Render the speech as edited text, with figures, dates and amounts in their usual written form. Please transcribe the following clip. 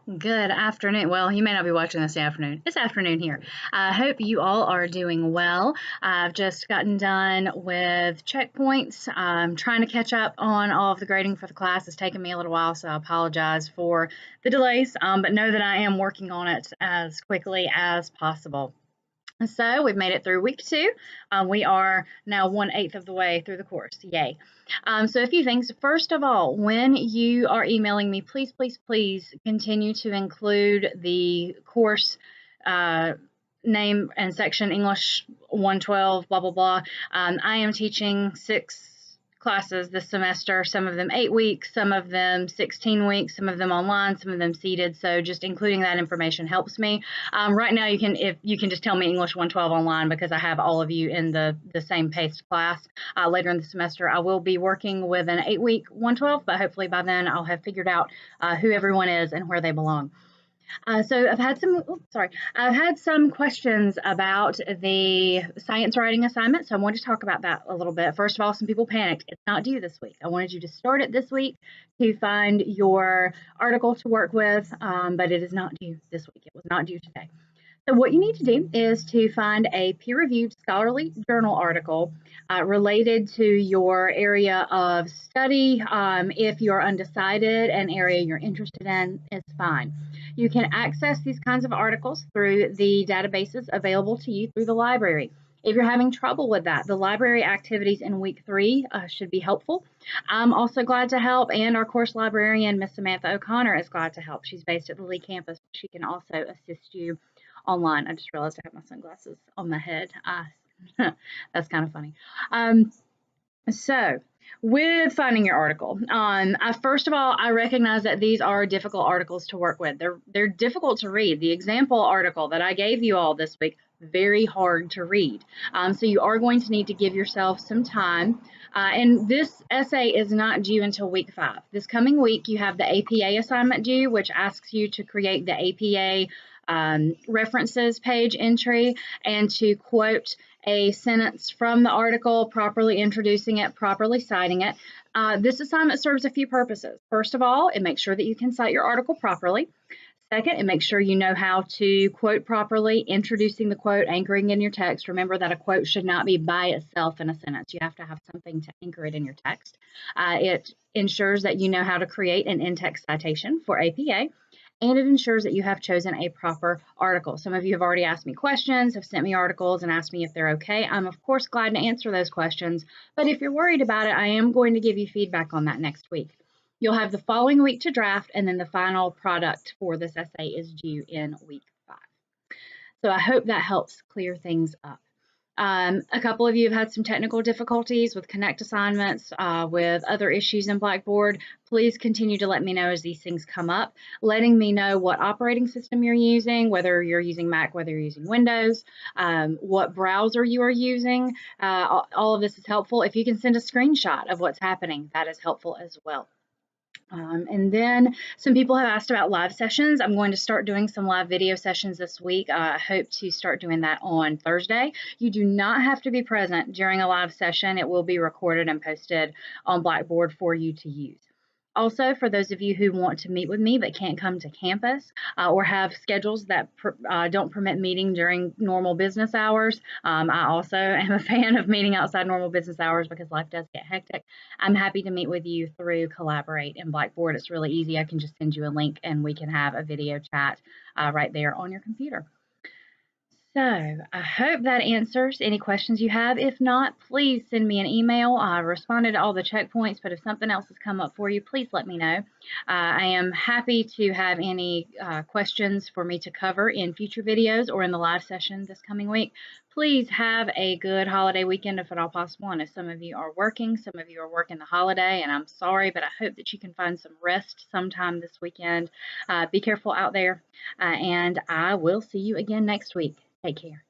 Good afternoon. Well, you may not be watching this afternoon. It's afternoon here. I hope you all are doing well. I've just gotten done with checkpoints. I'm trying to catch up on all of the grading for the class. It's taken me a little while, so I apologize for the delays, but know that I am working on it as quickly as possible. So we've made it through week 2. We are now 1/8 of the way through the course. Yay. So a few things. First of all, when you are emailing me, please, please, please continue to include the course name and section, English 112, blah, blah, blah. I am teaching 6 classes this semester, some of them 8 weeks, some of them 16 weeks, some of them online, some of them seated. So just including that information helps me. Right now, if you can just tell me English 112 online because I have all of you in the same paced class. Later in the semester, I will be working with an 8-week 112, but hopefully by then I'll have figured out who everyone is and where they belong. So I've had some questions about the science writing assignment. So I wanted to talk about that a little bit. First of all, some people panicked. It's not due this week. I wanted you to start it this week to find your article to work with, but it is not due this week. It was not due today. So what you need to do is to find a peer-reviewed scholarly journal article related to your area of study. If you're undecided, an area you're interested in is fine. You can access these kinds of articles through the databases available to you through the library. If you're having trouble with that, the library activities in week 3 should be helpful. I'm also glad to help, and our course librarian, Miss Samantha O'Connor, is glad to help. She's based at the Lee campus. She can also assist you online. I just realized I have my sunglasses on my head. That's kind of funny. So with finding your article, first of all, I recognize that these are difficult articles to work with. They're difficult to read. The example article that I gave you all this week, very hard to read. So you are going to need to give yourself some time. And this essay is not due until week 5. This coming week, you have the APA assignment due, which asks you to create the APA references page entry and to quote a sentence from the article, properly introducing it, properly citing it. This assignment serves a few purposes. First of all, it makes sure that you can cite your article properly. Second, it makes sure you know how to quote properly, introducing the quote, anchoring in your text. Remember that a quote should not be by itself in a sentence. You have to have something to anchor it in your text. It ensures that you know how to create an in-text citation for APA. And it ensures that you have chosen a proper article. Some of you have already asked me questions, have sent me articles, and asked me if they're okay. I'm, of course, glad to answer those questions. But if you're worried about it, I am going to give you feedback on that next week. You'll have the following week to draft, and then the final product for this essay is due in week 5. So I hope that helps clear things up. A couple of you have had some technical difficulties with Connect assignments, with other issues in Blackboard. Please continue to let me know as these things come up, letting me know what operating system you're using, whether you're using Mac, whether you're using Windows, what browser you are using. All of this is helpful. If you can send a screenshot of what's happening, that is helpful as well. And then some people have asked about live sessions. I'm going to start doing some live video sessions this week. I hope to start doing that on Thursday. You do not have to be present during a live session. It will be recorded and posted on Blackboard for you to use. Also, for those of you who want to meet with me but can't come to campus or have schedules that don't permit meeting during normal business hours, I also am a fan of meeting outside normal business hours because life does get hectic. I'm happy to meet with you through Collaborate in Blackboard. It's really easy. I can just send you a link and we can have a video chat right there on your computer. So I hope that answers any questions you have. If not, please send me an email. I responded to all the checkpoints, but if something else has come up for you, please let me know. I am happy to have any questions for me to cover in future videos or in the live session this coming week. Please have a good holiday weekend if at all possible. I know some of you are working, some of you are working the holiday, and I'm sorry, but I hope that you can find some rest sometime this weekend. Be careful out there, and I will see you again next week. Take care.